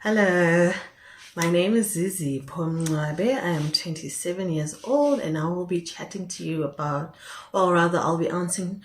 Hello, my name is Zizi Pomncwabe. I am 27 years old and I will be chatting to you about, or rather, I'll be answering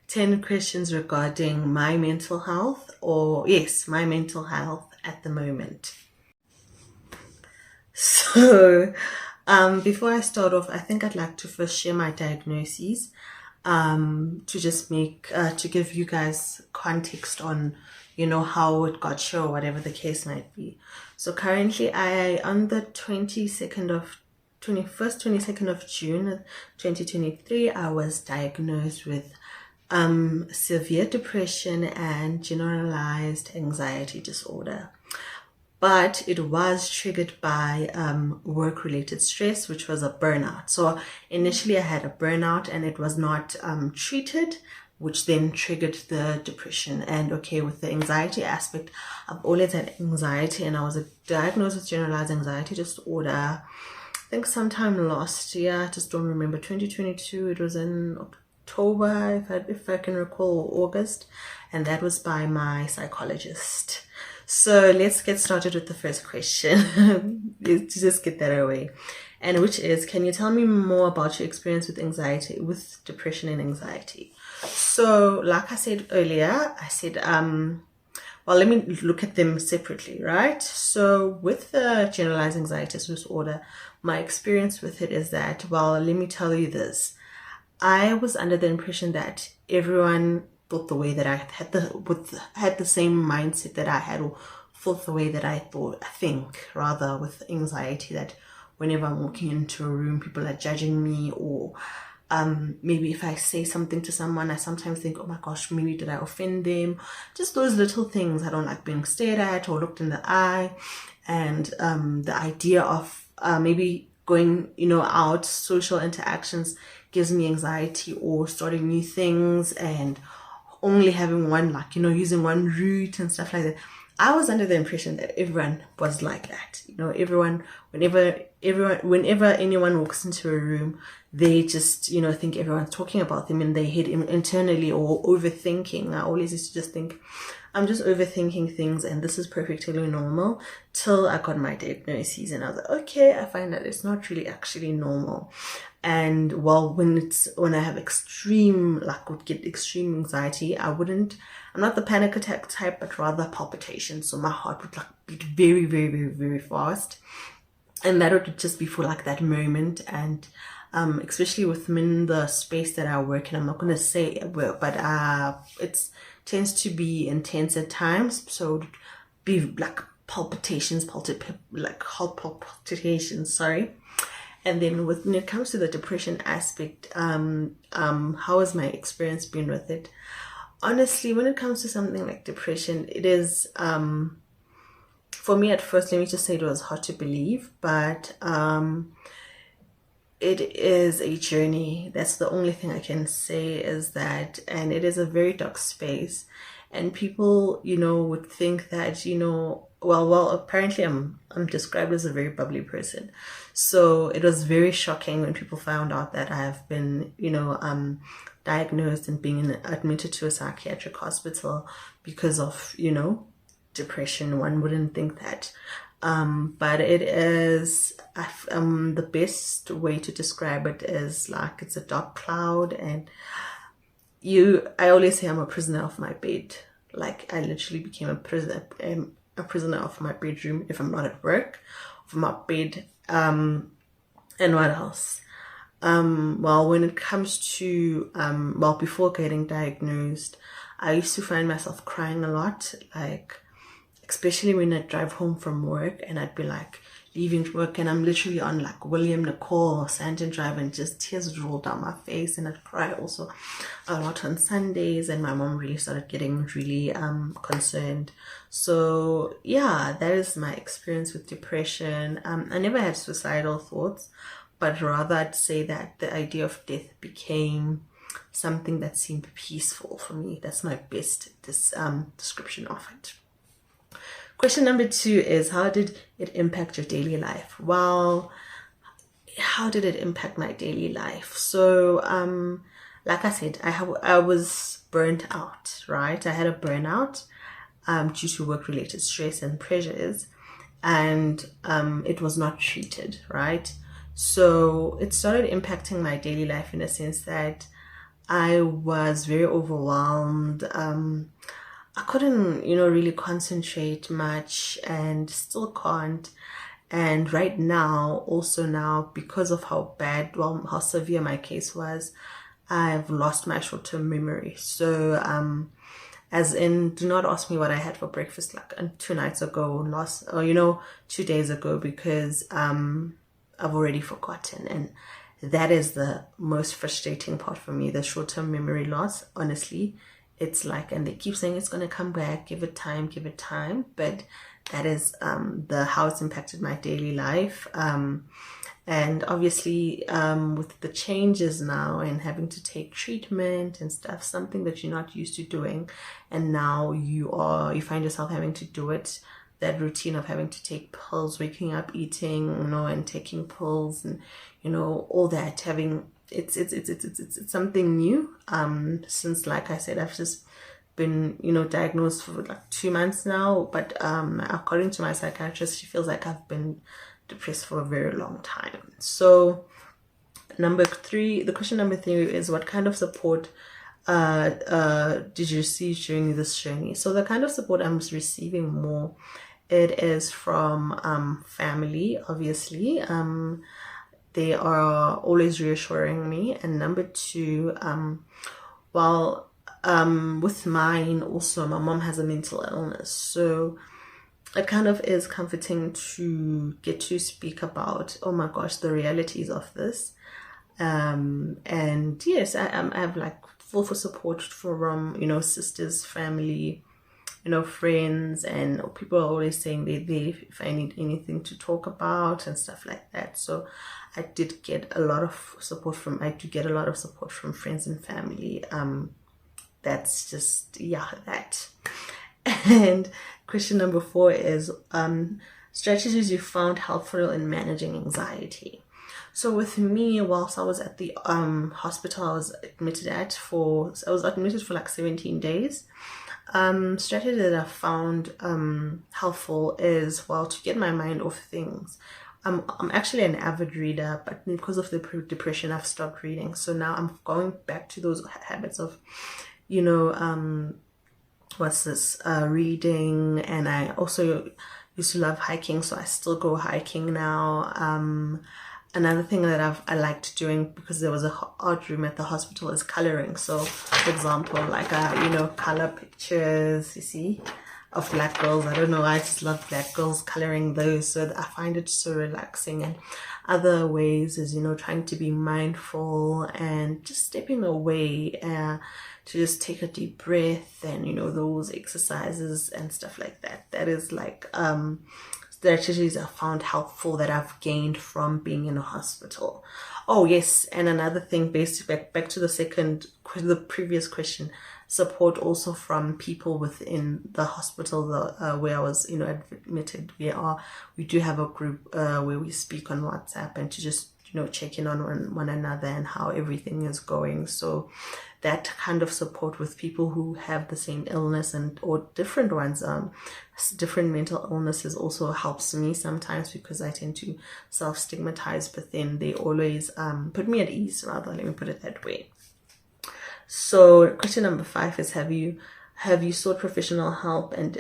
10 questions regarding my mental health, or yes, my mental health at the moment. So, before I start off, I think I'd like to first share my diagnoses, to just to give you guys context on, how it got here or whatever the case might be. So currently, on the 22nd of June, 2023, I was diagnosed with severe depression and generalized anxiety disorder, but it was triggered by work-related stress, which was a burnout. So initially I had a burnout and it was not treated, which then triggered the depression. And okay, with the anxiety aspect, I've always had anxiety, and I was diagnosed with generalized anxiety disorder, I think sometime last year. I just don't remember, 2022. It was in October, if I can recall, or August, and that was by my psychologist. So let's get started with the first question to just get that away, and which is, can you tell me more about your experience with anxiety, with depression and anxiety? So like I said earlier, well, let me look at them separately, right? So with the generalized anxiety disorder, my experience with it is that, well, let me tell you this. I was under the impression that everyone thought the way that I had the same mindset that I had, or thought the way that I think rather, with anxiety, that whenever I'm walking into a room, people are judging me, or maybe if I say something to someone, I sometimes think, oh my gosh, maybe did I offend them? Just those little things. I don't like being stared at or looked in the eye, and the idea of maybe going, out, social interactions gives me anxiety, or starting new things and only having one, using one route and stuff like that. I was under the impression that everyone was like that. Whenever anyone walks into a room, they just, think everyone's talking about them in their head internally, or overthinking. I always used to just think, I'm just overthinking things and this is perfectly normal, till I got my diagnosis and I was like, okay, I find that it's not really actually normal. And well, when I have would get extreme anxiety, I'm not the panic attack type, but rather palpitations. So my heart would beat very, very, very, very fast. And that would just be for that moment. And especially within the space that I work in, I'm not going to say work, but it tends to be intense at times. So it would be heart palpitations, sorry. And then when it comes to the depression aspect, how has my experience been with it? Honestly, when it comes to something like depression, it is, for me at first, let me just say, it was hard to believe, but it is a journey. That's the only thing I can say, is that, and it is a very dark space. And people, would think that, well, apparently I'm described as a very bubbly person. So it was very shocking when people found out that I have been, diagnosed and being admitted to a psychiatric hospital because of, depression. One wouldn't think that. But it is, the best way to describe it is it's a dark cloud, and I always say I'm a prisoner of my bed. I literally became a prisoner of my bedroom if I'm not at work, of my bed. And what else? Well, when it comes to, before getting diagnosed, I used to find myself crying a lot, especially when I drive home from work, and I'd be leaving work and I'm literally on William Nicole or Santon Drive, and just tears would roll down my face, and I'd cry also a lot on Sundays, and my mom really started getting really concerned. So yeah, that is my experience with depression. I never had suicidal thoughts, but rather I'd say that the idea of death became something that seemed peaceful for me. That's my best description of it. Question number 2 is, how did it impact your daily life? Well, how did it impact my daily life? So, like I said, I was burnt out, right? I had a burnout. due to work-related stress and pressures, and it was not treated, right? So it started impacting my daily life in a sense that I was very overwhelmed. I couldn't, really concentrate much, and still can't. And right now, also now, because of how severe my case was, I've lost my short-term memory. So, as in, do not ask me what I had for breakfast like 2 nights ago, 2 days ago, because I've already forgotten. And that is the most frustrating part for me, the short-term memory loss. Honestly, it's like, and they keep saying it's going to come back, give it time, but that is how it's impacted my daily life. And obviously, with the changes now and having to take treatment and stuff, something that you're not used to doing, and now you find yourself having to do it, that routine of having to take pills, waking up, eating, and taking pills, and all that, it's something new. Since, like I said, I've just been diagnosed for like 2 months now, but according to my psychiatrist, she feels like I've been depressed for a very long time. So the question number 3 is, what kind of support did you receive during this journey? So the kind of support I'm receiving more, it is from family, obviously. They are always reassuring me. And number 2, with mine also, my mom has a mental illness, so it kind of is comforting to get to speak about, oh my gosh, the realities of this. And yes, I have like full support from sisters, family, friends, and people are always saying they if I need anything to talk about and stuff like that. So I do get a lot of support from friends and family. That's just, that. And question number 4 is strategies you found helpful in managing anxiety. So with me, whilst I was at the hospital, I was admitted for like 17 days. Strategy that I found helpful is, to get my mind off things. I'm actually an avid reader, but because of the depression, I've stopped reading. So now I'm going back to those habits of, reading. And I also used to love hiking, so I still go hiking now. Another thing that I liked doing, because there was a art room at the hospital, is coloring. So, for example, like color pictures, you see, of black girls. I don't know, I just love black girls, coloring those. So I find it so relaxing. And other ways is, trying to be mindful and just stepping away to just take a deep breath, and, those exercises and stuff like that. That is like, strategies I found helpful that I've gained from being in a hospital. Oh yes, and another thing, back to the previous question, support also from people within the hospital where I was admitted. We do have a group where we speak on WhatsApp, and to just check in on one another and how everything is going. So that kind of support with people who have the same illness or different ones, different mental illnesses, also helps me sometimes, because I tend to self-stigmatize, but then they always put me at ease, rather, let me put it that way. So question number 5 is, have you sought professional help, and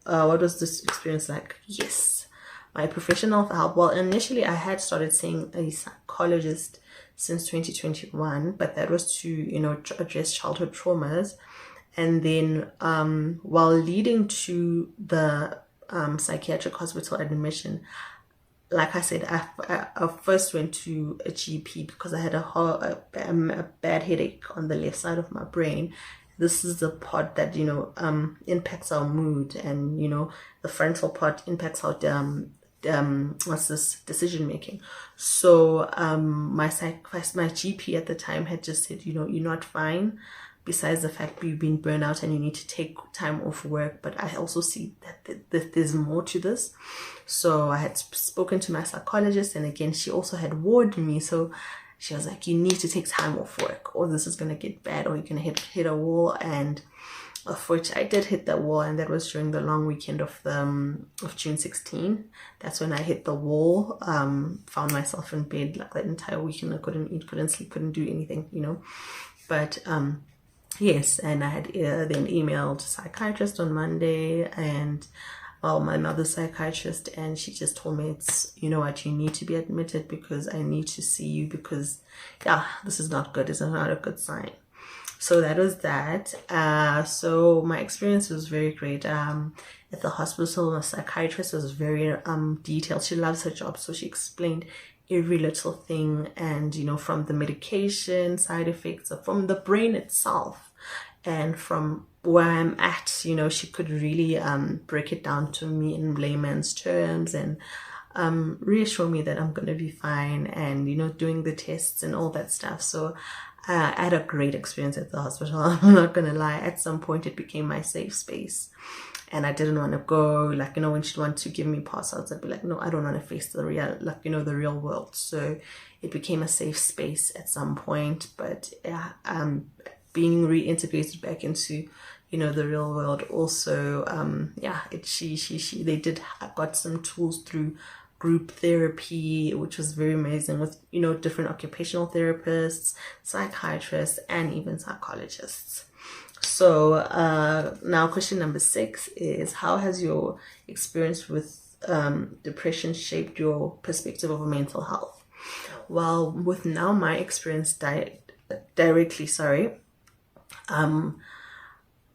what was this experience like? Yes, my professional help. Well, initially I had started seeing a psychologist since 2021, but that was to address childhood traumas. And then while leading to the psychiatric hospital admission, like I said, I first went to a GP because I had a bad headache on the left side of my brain. This is the part that impacts our mood, and the frontal part impacts our decision making. So my GP at the time had just said, you're not fine, besides the fact you've been burnt out and you need to take time off work, but I also see that there's more to this. So I had spoken to my psychologist, and again, she also had warned me. So she was like, you need to take time off work, or this is going to get bad, or you're going to hit a wall. And of which I did hit the wall, and that was during the long weekend of June 16. That's when I hit the wall. Found myself in bed like that entire weekend. I couldn't eat, couldn't sleep, couldn't do anything, you know. But yes, and I had then emailed a psychiatrist on Monday, and well, my mother's psychiatrist, and she just told me, it's, you know what, you need to be admitted because I need to see you, because yeah, this is not good. It's not a good sign. So that was that. So my experience was very great. At the hospital, the psychiatrist was very detailed. She loves her job, so she explained every little thing, and you know, from the medication side effects, from the brain itself, and from where I'm at, you know, she could really break it down to me in layman's terms, and reassure me that I'm going to be fine, and you know, doing the tests and all that stuff. So I had a great experience at the hospital. I'm not gonna lie. At some point, it became my safe space, and I didn't want to go. Like, you know, when she'd want to give me passouts, I'd be like, no, I don't want to face the real, like, you know, the real world. So it became a safe space at some point. But yeah, being reintegrated back into, you know, the real world also, yeah, they did, I got some tools through group therapy, which was very amazing, with, you know, different occupational therapists, psychiatrists, and even psychologists. So now question number 6 is, how has your experience with depression shaped your perspective of mental health? Well, with now my experience directly,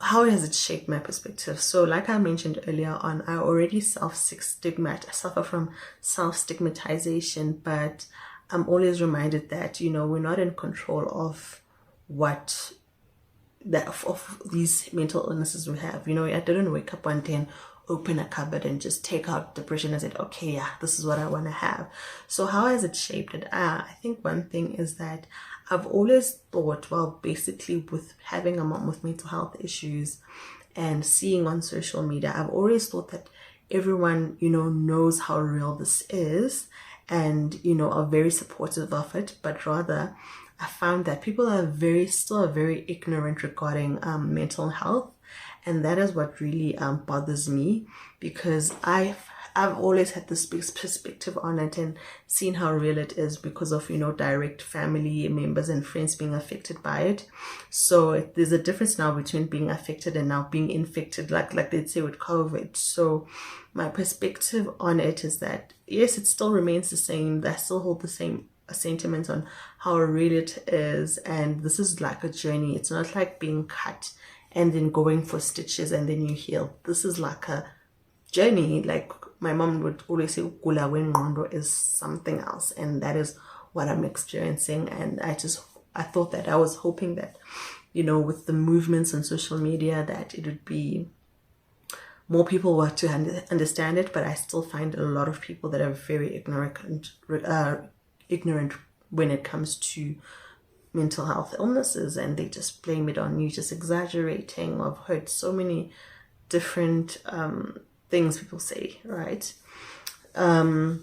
how has it shaped my perspective? So like I mentioned earlier on, I already suffer from self-stigmatization, but I'm always reminded that, you know, we're not in control of what of these mental illnesses we have. You know, I didn't wake up one day and open a cupboard and just take out depression and said, okay, yeah, this is what I want to have. So how has it shaped it? I think one thing is that I've always thought, well, basically with having a mom with mental health issues and seeing on social media, I've always thought that everyone, you know, knows how real this is, and, you know, are very supportive of it. But rather, I found that people are still very ignorant regarding mental health. And that is what really bothers me, because I've always had this big perspective on it and seen how real it is because of, you know, direct family members and friends being affected by it. So there's a difference now between being affected and now being infected, like they'd say with COVID. So my perspective on it is that, yes, it still remains the same. I still hold the same sentiments on how real it is. And this is like a journey. It's not like being cut and then going for stitches and then you heal. This is like a journey. Like my mom would always say, "Ukugula kwengqondo is something else," and that is what I'm experiencing. And I thought that, I was hoping that, you know, with the movements on social media, that it would be more people were to understand it. But I still find a lot of people that are very ignorant when it comes to mental health illnesses, and they just blame it on you just exaggerating. I've heard so many different things people say, right? How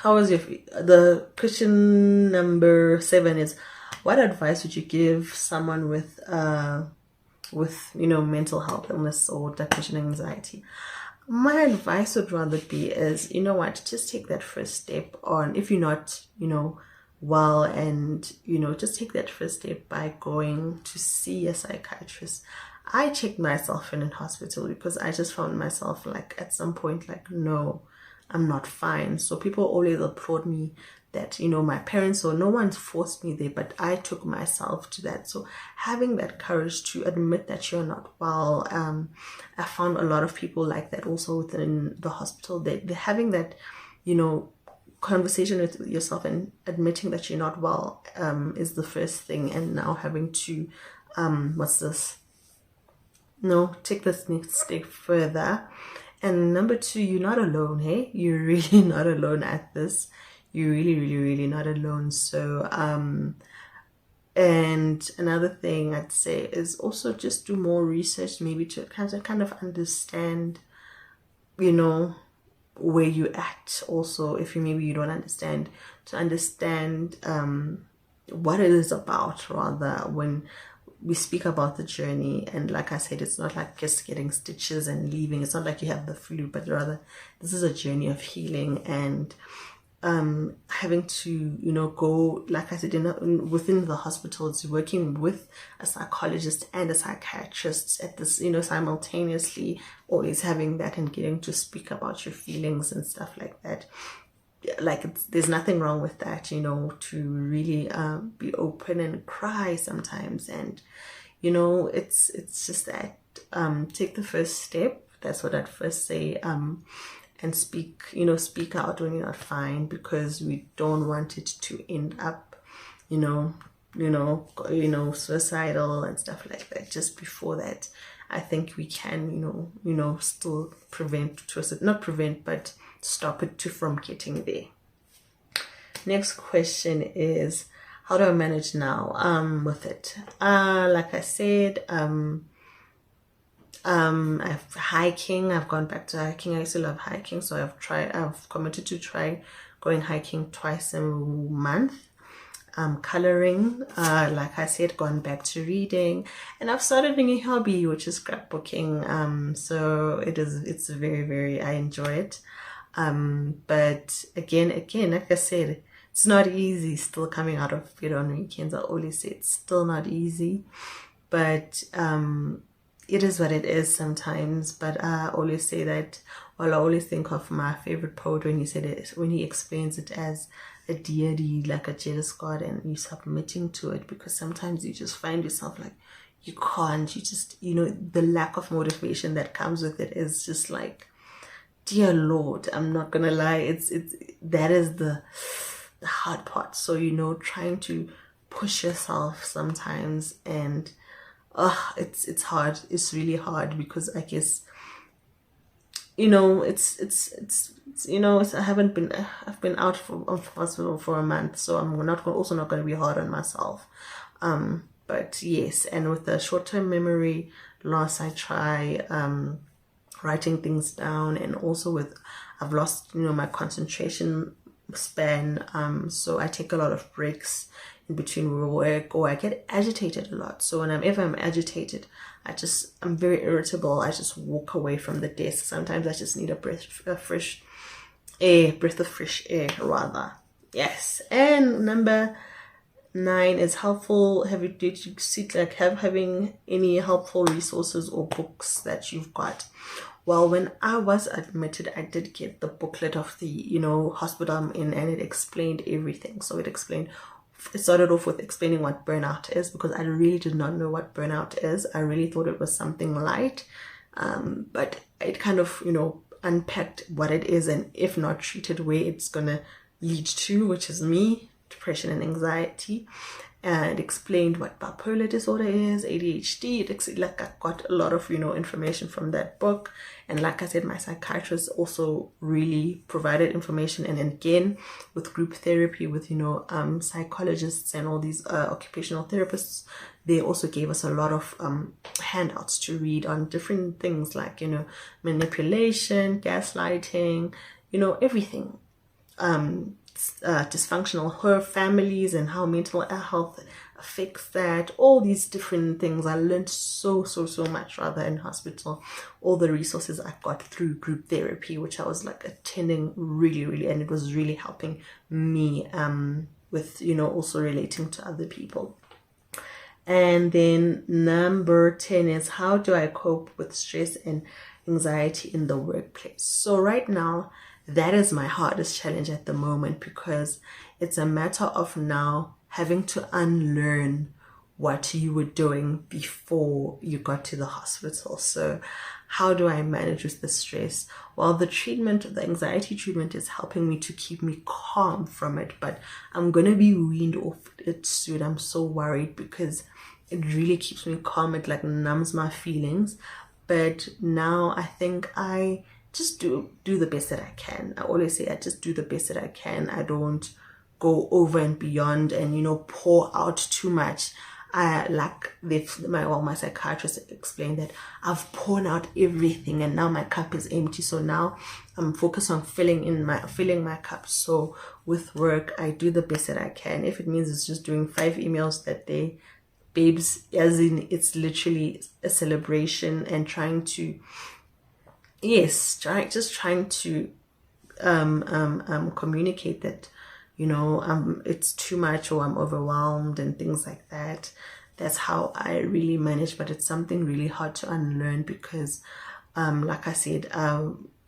was the question number 7 is, what advice would you give someone with you know, mental health illness or depression and anxiety? My advice would rather be is, you know what, just take that first step on, if you're not, you know, well, and, you know, just take that first step by going to see a psychiatrist. I checked myself in hospital because I just found myself, like, at some point, like, no, I'm not fine. So people always applaud me that, you know, my parents, or no one forced me there, but I took myself to that. So having that courage to admit that you're not well, I found a lot of people like that also within the hospital. They're having that, you know, conversation with yourself and admitting that you're not well is the first thing. And now having to take this next step further. And number 2, you're not alone. Hey, you're really not alone at this. You're really, really, really not alone. So and another thing I'd say is also just do more research, maybe to kind of understand, you know, where you're at. Also, if maybe you don't understand, to understand what it is about, rather, when we speak about the journey, and like I said, it's not like just getting stitches and leaving. It's not like you have the flu, but rather this is a journey of healing, and having to, go, like I said, within the hospitals, working with a psychologist and a psychiatrist at this, simultaneously, always having that and getting to speak about your feelings and stuff like that. Like, there's nothing wrong with that, to really be open and cry sometimes. And, it's just that, take the first step. That's what I'd first say. And speak out when you're not fine, because we don't want it to end up, suicidal and stuff like that. Just before that, I think we can, still not prevent, but stop it from getting there. Next question is, how do I manage now with it? Like I said, I've gone back to hiking. I used to love hiking, so I've committed to try going hiking twice a month. Coloring, like I said, gone back to reading, and I've started a new hobby, which is scrapbooking. So it's very, very, I enjoy it. But again, like I said, it's not easy still coming out of it on weekends. I always say it's still not easy, but it is what it is sometimes. But I always say that, I always think of my favorite poet when he explains it as a deity, like a jealous god, and you submitting to it, because sometimes you just find yourself like you just, the lack of motivation that comes with it is just like, dear Lord, I'm not gonna lie, that is the hard part. So, trying to push yourself sometimes, and it's hard. It's really hard, because I guess, I've been out of hospital for a month, so I'm also not going to be hard on myself. But yes, and with the short-term memory loss, I try writing things down, and also I've lost, my concentration span. So I take a lot of breaks in between work, or I get agitated a lot. So whenever I'm agitated, I'm very irritable. I just walk away from the desk. Sometimes I just need a breath of fresh air rather. Yes. And number 9 is helpful. Did you see having any helpful resources or books that you've got? Well, when I was admitted, I did get the booklet of the, hospital I'm in, and it explained everything. So it started off with explaining what burnout is, because I really did not know what burnout is. I really thought it was something light. But it kind of, unpacked what it is, and if not treated, where it's going to lead to, which is depression and anxiety. And explained what bipolar disorder is, ADHD. I got a lot of, information from that book. And like I said, my psychiatrist also really provided information. And again, with group therapy, with, psychologists and all these occupational therapists, they also gave us a lot of handouts to read on different things like, manipulation, gaslighting, everything. Dysfunctional families and how mental health affects that, all these different things. I learned so much rather in hospital. All the resources I got through group therapy, which I was like attending really, and it was really helping me with, also relating to other people. And then number 10 is, how do I cope with stress and anxiety in the workplace? So right now, that is my hardest challenge at the moment, because it's a matter of now having to unlearn what you were doing before you got to the hospital. So how do I manage with the stress? Well, the anxiety treatment is helping me to keep me calm from it, but I'm going to be weaned off it soon. I'm so worried, because it really keeps me calm. It like numbs my feelings. But now I think I just do the best that I can. I always say I just do the best that I can. I don't go over and beyond and, pour out too much. My psychiatrist explained that I've poured out everything and now my cup is empty. So now I'm focused on filling my cup. So with work, I do the best that I can. If it means it's just doing 5 emails that day, babes, as in it's literally a celebration, and trying to, yes, trying to communicate that, you know, it's too much, or I'm overwhelmed and things like that. That's how I really manage, but it's something really hard to unlearn because, like I said,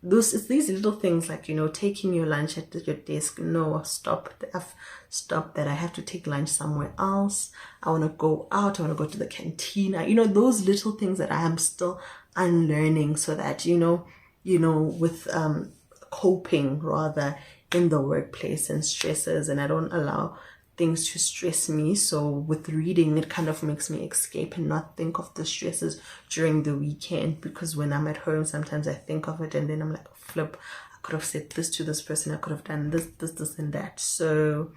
it's these little things like, you know, taking your lunch at your desk. No, stop. I've stopped that. I have to take lunch somewhere else. I want to go out. I want to go to the canteen. You know, those little things that I am still unlearning, so that, you know, with coping rather in the workplace and stresses, and I don't allow things to stress me. So with reading, it kind of makes me escape and not think of the stresses during the weekend, because when I'm at home, sometimes I think of it and then I'm like, flip, I could have said this to this person, I could have done this and that. So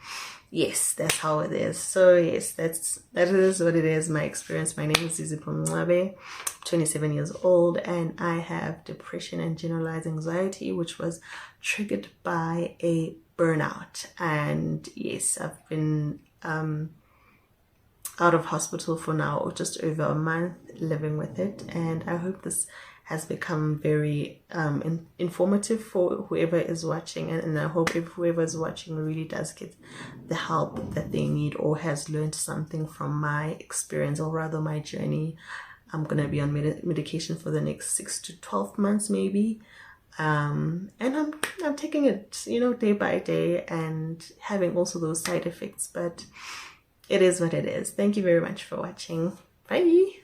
yes, that's how it is. So yes, that is what it is, my experience. My name is Zizipho Mncwabe, 27 years old, and I have depression and generalized anxiety, which was triggered by a burnout. And yes, I've been out of hospital for now just over a month, living with it, and I hope this has become very informative for whoever is watching, and I hope if whoever is watching really does get the help that they need, or has learned something from my experience, or rather my journey. I'm gonna be on medication for the next 6 to 12 months maybe, and I'm taking it, you know, day by day, and having also those side effects, but it is what it is. Thank you very much for watching. Bye.